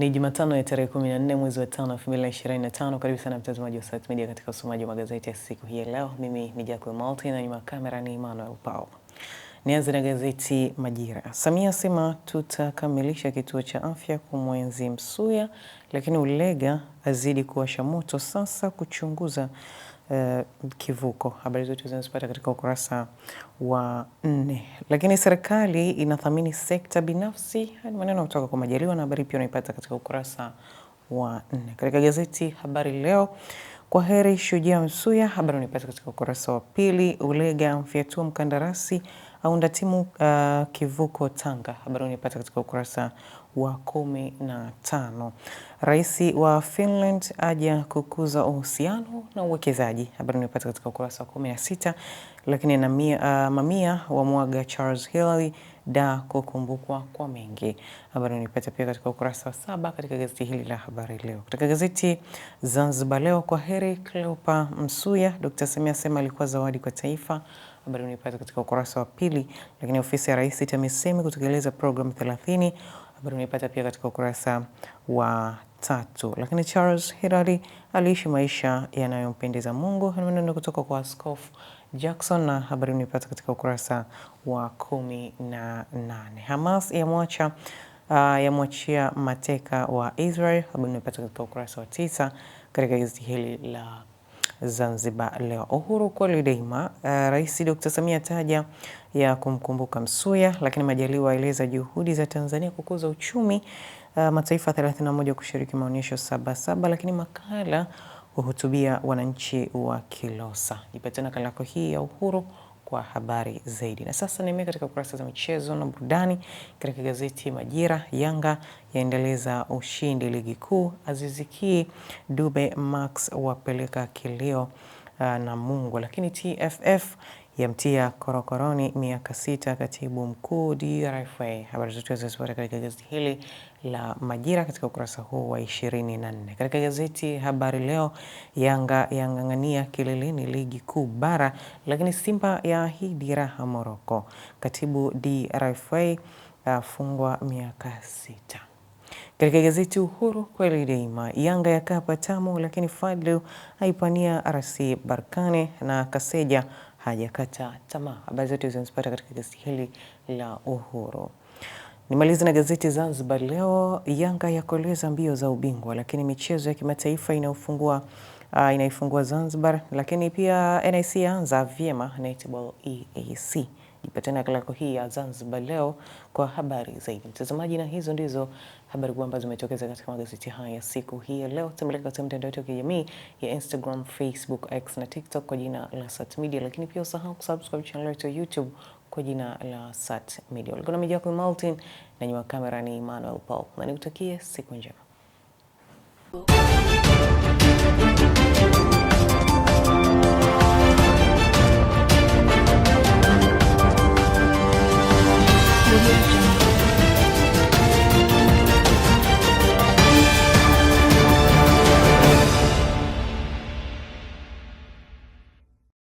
Ni Jumatano ya tarehe 14 mwezi wa 5 2025. Karibu sana mtazamaji wa Sat Media katika usomaji wa magazeti ya siku hii leo. Mimi ni Jacqueline Malti na nyuma ya kamera ni Emmanuel Pao. Nianze na gazeti Majira. Samia asema tutakamilisha kituo cha afya kumwenzi Msuya, lakini Ulega azidi kuwasha moto sasa kuchunguza kivuko. Habari zote zinazopata katika ukurasa wa 4. Lakini serikali inathamini sekta binafsi, hadi maneno kutoka kwa Majaliwa, na habari pia unaipata katika ukurasa wa 4. Katika gazeti Habari Leo, kwa heri shujaa Msuya, habari unaipata katika ukurasa wa 2. Ulega mfyatua mkandarasi aunda timu kivuko Tanga, habari unaipata katika ukurasa wa 15. Rais wa Finland aja kukuza uhusiano na uwekezaji, habari unaipata katika ukurasa wa 16. Lakini na mamia wa mwaga Charles Hilary da kukumbukwa kwa mengi, habari unaipata pia katika ukurasa wa 7 katika gazeti hili la Habari Leo. Katika gazeti Zanzibar Leo, kwa heri Cleopa Msuya, Dr. Samia asema alikuwa zawadi kwa taifa, habari unaipata katika ukurasa wa 2. Lakini ofisi ya Rais TAMISEMI kutekeleza programu 30, habari unaipata pia katika ukurasa wa 3. Lakini Charles Hilary aliishi maisha yanayompendeza Mungu, maneno kutoka kwa Askofu Jackson, na habari unaipata katika ukurasa wa 18. Hamas yamwachia mateka wa Israel, habari unaipata katika ukurasa wa 9 katika gazeti hili la Zanzibar Leo. Uhuru kweli daima, Rais Dr. Samia taja ya kumkumbuka Msuya, lakini Majaliwa aeleza juhudi za Tanzania kukuza uchumi, mataifa 31 kushiriki maonyesho Sabasaba, lakini makala kuhutubia wananchi wa Kilosa. Jipatie nakala yako hii ya Uhuru kwa habari zaidi. Na sasa nimeenda katika kurasa za michezo na burudani katika gazeti Majira. Yanga yaendeleza ushindi ligi kuu, Aziz Ki, Dube, Max wapeleka kilio na Mungu, lakini TFF yamtia korokoroni miaka 6 katibu mkuu DRFA. Habari zote zinazopata katika gazeti hili la Majira katika ukurasa huu wa 24. Katika gazeti Habari Leo, Yanga yang'ang'ania kileleni ligi kuu bara, lakini Simba yaahidi raha Morocco. Katibu DRFA afungwa miaka 6. Katika gazeti Uhuru kweli daima, Yanga yakaa patamu, lakini Fadlu haipania RC Berkane na Kaseja hajakata tamaa. Habari zote zinazopata katika gazeti hili la Uhuru. Nimaliza na gazeti Zanzibar Leo, Yanga yakoleza mbio za ubingwa, lakini michezo ya kimataifa inaifungua Zanzibar, lakini pia NIC yaanza vyema Netball EAC. Jipateni nakala yako hii ya Zanzibar Leo kwa habari zaidi. Mtazamaji, na hizo ndizo habari kubwa ambazo zimetokeza katika magazeti haya ya siku hii ya leo. Tembelea katika mitandao yetu ya kijamii ya Instagram, Facebook, X na TikTok kwa jina la Sat Media, lakini pia usahau kusubscribe channel yetu ya YouTube kwa jina la Sat Media. Ulikuwa na Jacqueline Maltin na nyuma kamera ni Emmanuel Paul. Na nikutakie siku njema.